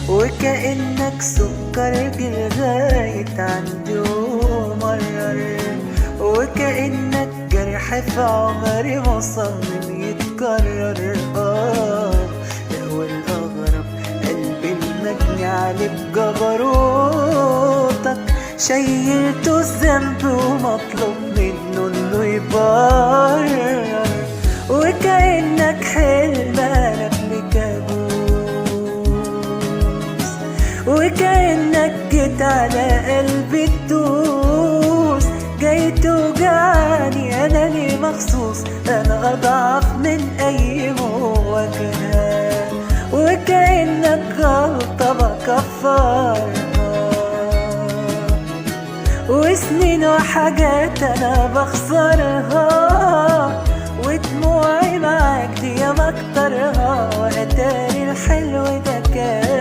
وكأنك سكر لغاية عندي ومرر، وكأنك جرح في عمري مصمم يتكرر. لا والأغرب قلبي المجني عليك جبروتك، شيلته الذنب ومطلوب منه انه يبرر، وكأنك حلم قلب لكابوس، وكأنك جيت على قلبي تدوس، جاي توجعني انا ليه مخصوص، انا اضعف من اي مواجهة، وكأنك غلطة بكفرها، وسنين وحاجات انا بخسرها، ودموعي معاك دي ياما اكترها، واتاري الحلو ده كان